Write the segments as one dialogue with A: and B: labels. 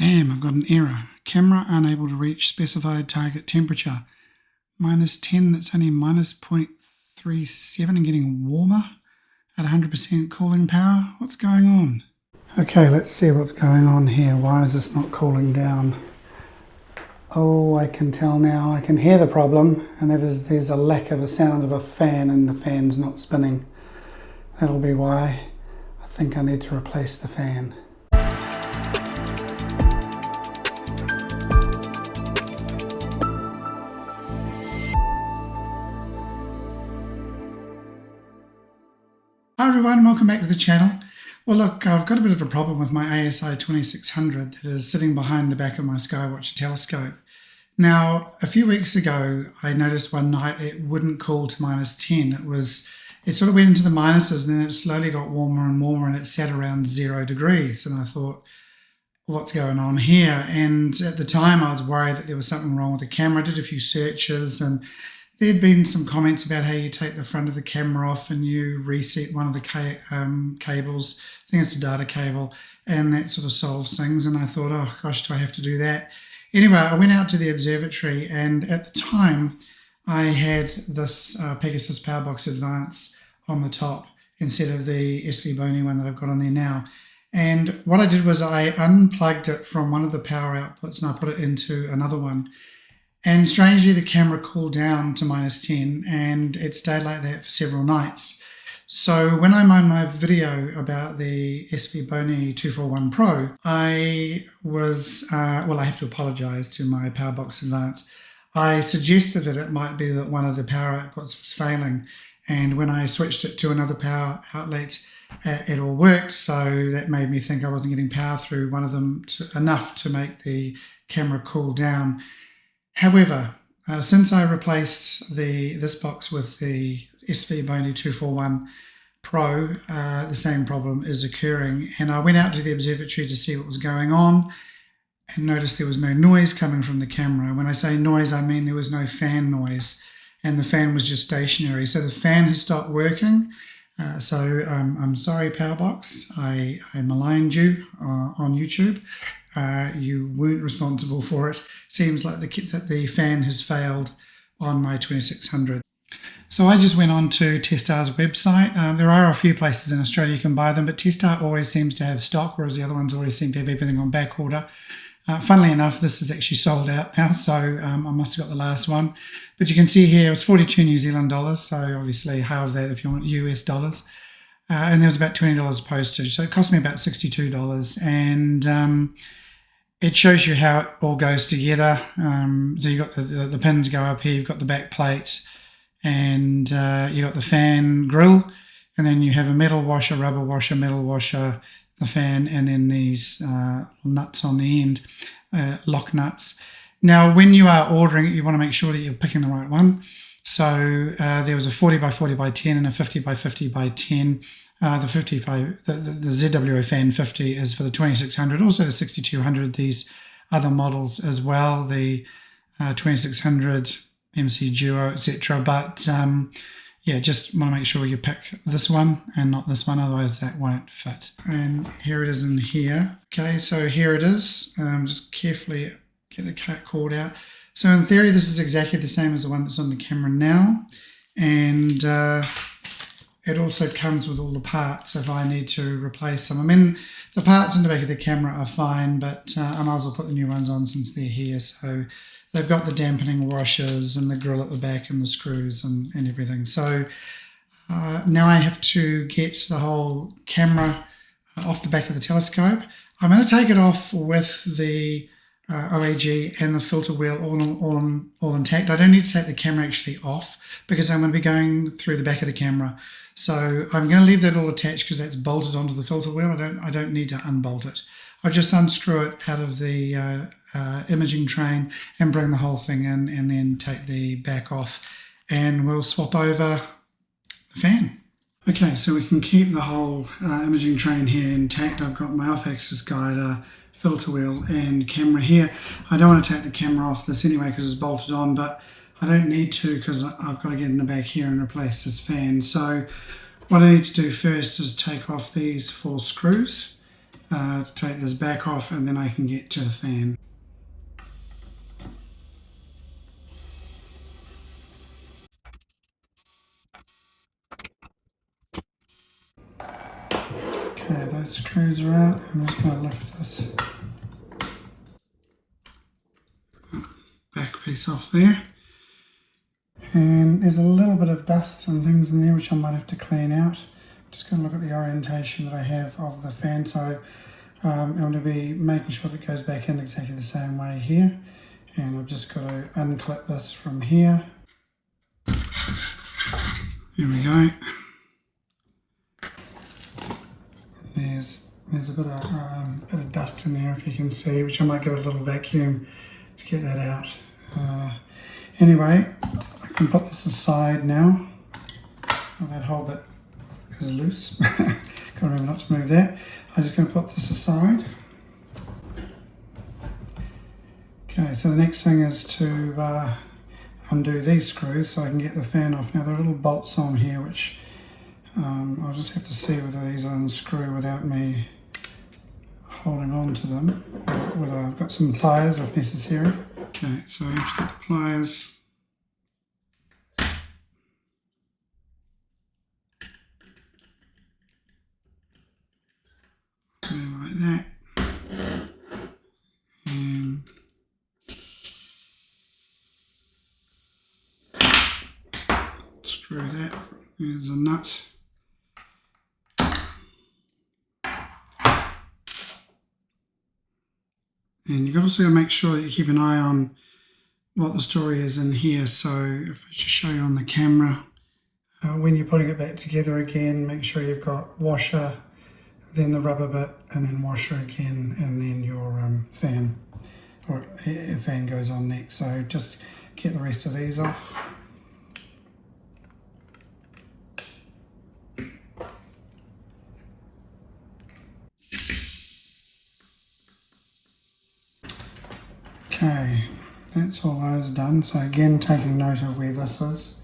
A: Damn, I've got an error. Camera unable to reach specified target temperature. -10, that's only -0.37 and getting warmer at 100% cooling power. What's going on? Okay, let's see what's going on here. Why is this not cooling down? Oh, I can tell now. I can hear the problem, and that is there's a lack of a sound of a fan and the fan's not spinning. That'll be why. I think I need to replace the fan. Hi everyone, welcome back to the channel. Well look, I've got a bit of a problem with my ASI2600 that is sitting behind the back of my Skywatcher telescope. Now, a few weeks ago, I noticed one night it wouldn't cool to -10. It sort of went into the minuses, and then it slowly got warmer and warmer, and it sat around 0 degrees. And I thought, what's going on here? And at the time, I was worried that there was something wrong with the camera. I did a few searches, and there'd been some comments about how you take the front of the camera off and you reset one of the cables. I think it's a data cable, and that sort of solves things. And I thought, oh gosh, do I have to do that? Anyway, I went out to the observatory, and at the time I had this Pegasus Powerbox Advance on the top instead of the SV Bony one that I've got on there now. And what I did was I unplugged it from one of the power outputs and I put it into another one. And strangely, the camera cooled down to -10, and it stayed like that for several nights. So when I made my video about the SV Bony 241Pro, I was, I have to apologize to my Powerbox Advance. I suggested that it might be that one of the power outputs was failing. And when I switched it to another power outlet, it all worked. So that made me think I wasn't getting power through one of them enough to make the camera cool down. However, since I replaced this box with the SV Bony 241Pro, the same problem is occurring. And I went out to the observatory to see what was going on and noticed there was no noise coming from the camera. When I say noise, I mean there was no fan noise, and the fan was just stationary. So the fan has stopped working. I'm sorry, Powerbox. I maligned you on YouTube. You weren't responsible for it. Seems like the fan has failed on my 2600. So I just went on to Testar's website. There are a few places in Australia you can buy them, but Testar always seems to have stock, whereas the other ones always seem to have everything on back order. Funnily enough, this is actually sold out now, so I must have got the last one. But you can see here it's 42 New Zealand dollars, so obviously half that if you want US dollars. And there was about $20 postage, so it cost me about $62. And it shows you how it all goes together. So you've got the pins go up here, you've got the back plates, and you've got the fan grill, and then you have a metal washer, rubber washer, metal washer, the fan, and then these nuts on the end, lock nuts. Now, when you are ordering it, you want to make sure that you're picking the right one. So there was a 40 by 40 by 10 and a 50 by 50 by 10. The ZWO Fan 50 is for the 2600, also the 6200, these other models as well, the 2600 MC Duo, etc. But yeah, just want to make sure you pick this one and not this one, otherwise that won't fit. And here it is in here. Okay, so here it is. Just carefully get the cord out. So in theory, this is exactly the same as the one that's on the camera now. And it also comes with all the parts if I need to replace them. I mean, the parts in the back of the camera are fine, but I might as well put the new ones on since they're here. So they've got the dampening washers and the grill at the back and the screws and everything. So now I have to get the whole camera off the back of the telescope. I'm going to take it off with the OAG and the filter wheel all intact. I don't need to take the camera actually off because I'm going to be going through the back of the camera. So I'm going to leave that all attached because that's bolted onto the filter wheel. I don't need to unbolt it. I'll just unscrew it out of the imaging train and bring the whole thing in, and then take the back off, and we'll swap over the fan. Okay, so we can keep the whole imaging train here intact. I've got my off-axis guide, filter wheel and camera here. I don't want to take the camera off this anyway because it's bolted on, but I don't need to because I've got to get in the back here and replace this fan. So what I need to do first is take off these 4 screws. to take this back off, and then I can get to the fan. Okay, those screws are out. I'm just going to lift this back piece off there. And there's a little bit of dust and things in there which I might have to clean out. I'm just going to look at the orientation that I have of the fan. So I'm going to be making sure that it goes back in exactly the same way here. And I've just got to unclip this from here. There we go. There's a bit of dust in there, if you can see, which I might give it a little vacuum to get that out. Anyway, I can put this aside now. Oh, that whole bit is loose. Got to remember not to move that. I'm just going to put this aside. Okay, so the next thing is to undo these screws so I can get the fan off. Now there are little bolts on here which I'll just have to see whether these unscrew without me holding on to them, or whether I've got some pliers if necessary. Okay, so I have to get the pliers. Like that. And screw that. There's a nut. And you've also got to make sure that you keep an eye on what the story is in here. So if I just show you on the camera, when you're putting it back together again, make sure you've got washer, then the rubber bit, and then washer again, and then your fan, or a fan goes on next. So just get the rest of these off. Okay, that's all those done. So again, taking note of where this is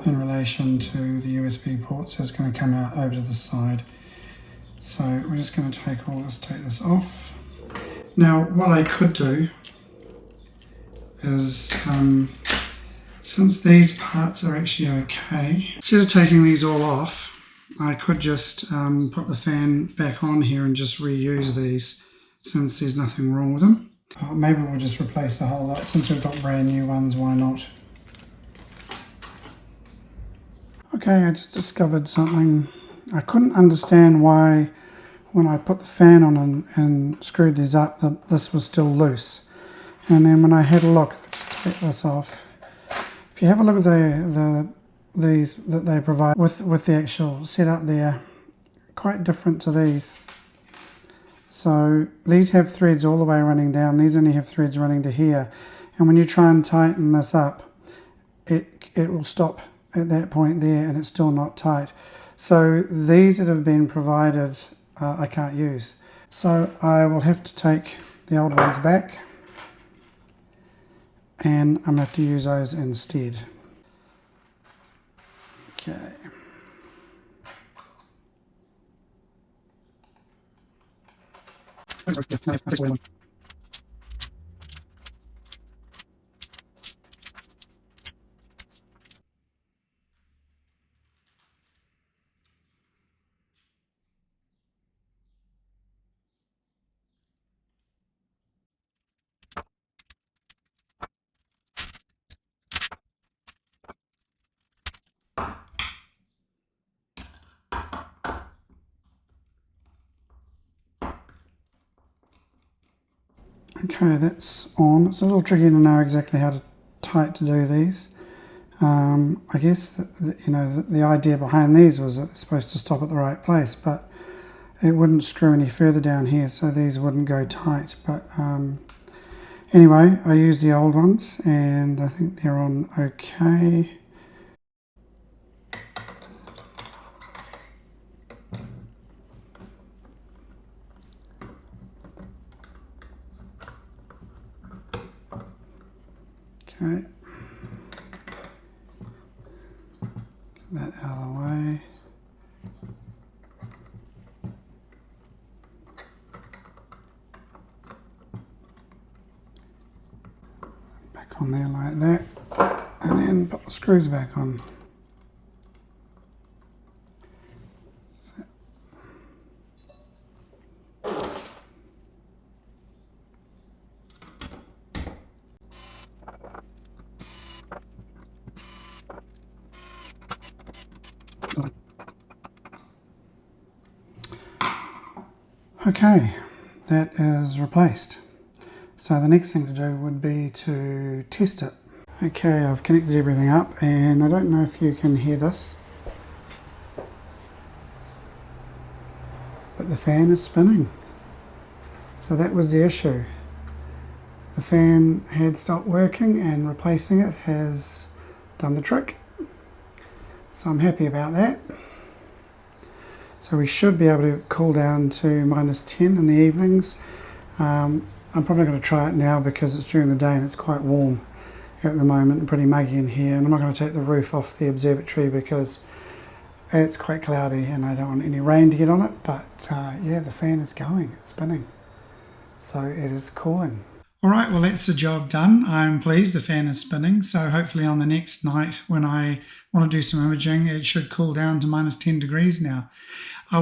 A: in relation to the USB port, so it's going to come out over to the side. So we're just going to take this off. Now what I could do is, since these parts are actually okay, instead of taking these all off, I could just put the fan back on here and just reuse these, since there's nothing wrong with them. Maybe we'll just replace the whole lot. Since we've got brand new ones, why not? Okay, I just discovered something. I couldn't understand why, when I put the fan on and screwed these up, that this was still loose. And then when I had a look, if I just take this off, if you have a look at these that they provide with the actual setup there, quite different to these. So these have threads all the way running down. These only have threads running to here. And when you try and tighten this up, it will stop at that point there, and it's still not tight. So these that have been provided, I can't use. So I will have to take the old ones back, and I'm going to have to use those instead. Okay. Okay, that's on. It's a little tricky to know exactly how tight to do these. I guess the idea behind these was that they're supposed to stop at the right place, but it wouldn't screw any further down here, so these wouldn't go tight. But anyway, I used the old ones, and I think they're on okay. Okay, get that out of the way. back on there like that, and then put the screws back on. Okay, that is replaced. So the next thing to do would be to test it. Okay, I've connected everything up, and I don't know if you can hear this, but the fan is spinning. So that was the issue. The fan had stopped working, and replacing it has done the trick. So I'm happy about that. So we should be able to cool down to -10 in the evenings. I'm probably going to try it now because it's during the day and it's quite warm at the moment and pretty muggy in here. And I'm not going to take the roof off the observatory because it's quite cloudy and I don't want any rain to get on it. But yeah, the fan is going, it's spinning. So it is cooling. All right, well, that's the job done. I'm pleased the fan is spinning. So hopefully on the next night when I want to do some imaging, it should cool down to -10 degrees now.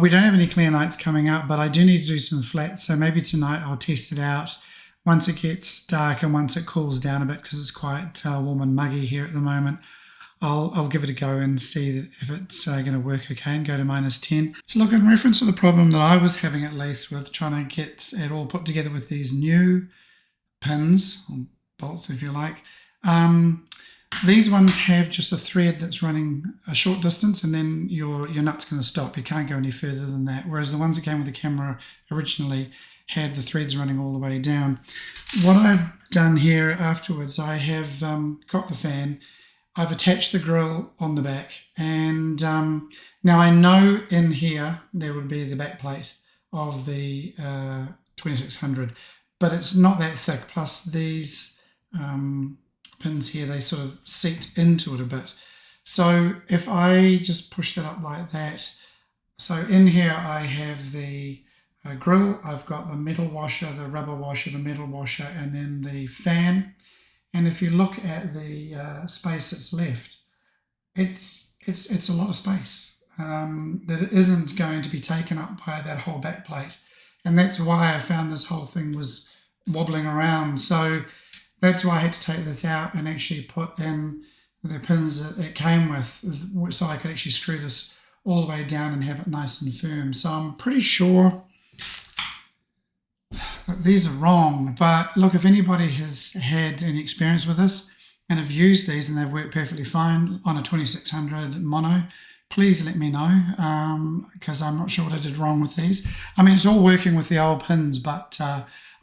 A: We don't have any clear nights coming up, but I do need to do some flats. So maybe tonight I'll test it out once it gets dark and once it cools down a bit, because it's quite warm and muggy here at the moment. I'll give it a go and see if it's going to work okay and go to -10. So look, in reference to the problem that I was having at least with trying to get it all put together with these new pins, or bolts if you like, these ones have just a thread that's running a short distance and then your nut's going to stop. You can't go any further than that. Whereas the ones that came with the camera originally had the threads running all the way down. What I've done here afterwards, I have got the fan, I've attached the grill on the back, and now I know in here there would be the back plate of the 2600, but it's not that thick. Plus these pins here, they sort of seat into it a bit. So if I just push that up like that, so in here I have the grill, I've got the metal washer, the rubber washer, the metal washer, and then the fan. And if you look at the space that's left, it's a lot of space that isn't going to be taken up by that whole back plate. And that's why I found this whole thing was wobbling around. So that's why I had to take this out and actually put in the pins that it came with, so I could actually screw this all the way down and have it nice and firm. So I'm pretty sure that these are wrong. But look, if anybody has had any experience with this and have used these and they've worked perfectly fine on a 2600 mono, please let me know, because I'm not sure what I did wrong with these. I mean, it's all working with the old pins, but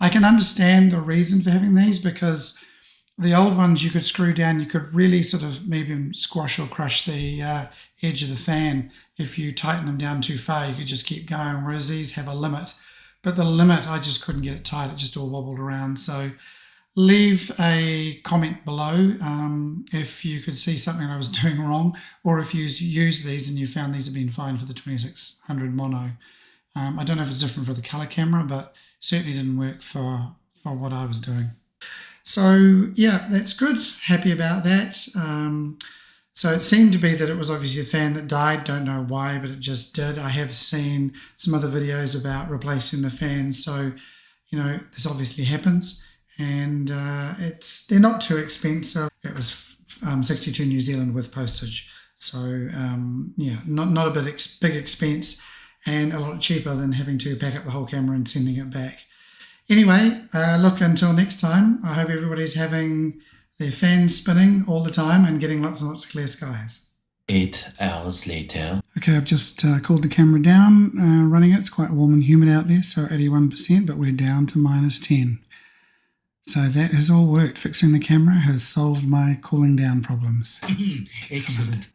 A: I can understand the reason for having these, because the old ones you could screw down, you could really sort of maybe squash or crush the edge of the fan. If you tighten them down too far, you could just keep going, whereas these have a limit. But the limit, I just couldn't get it tight. It just all wobbled around. So leave a comment below if you could see something I was doing wrong, or if you use these and you found these have been fine for the 2600 mono. I don't know if it's different for the color camera, but certainly didn't work for what I was doing. So yeah, that's good. Happy about that. So it seemed to be that it was obviously a fan that died. Don't know why, but it just did. I have seen some other videos about replacing the fan. So, you know, this obviously happens, and they're not too expensive. It was 62 New Zealand with postage. So yeah, not a big expense, and a lot cheaper than having to pack up the whole camera and sending it back. Anyway, look, until next time, I hope everybody's having their fans spinning all the time and getting lots and lots of clear skies.
B: 8 hours later.
A: Okay, I've just cooled the camera down, running it. It's quite warm and humid out there, so 81%, but we're down to -10. So that has all worked. Fixing the camera has solved my cooling down problems.
B: Excellent.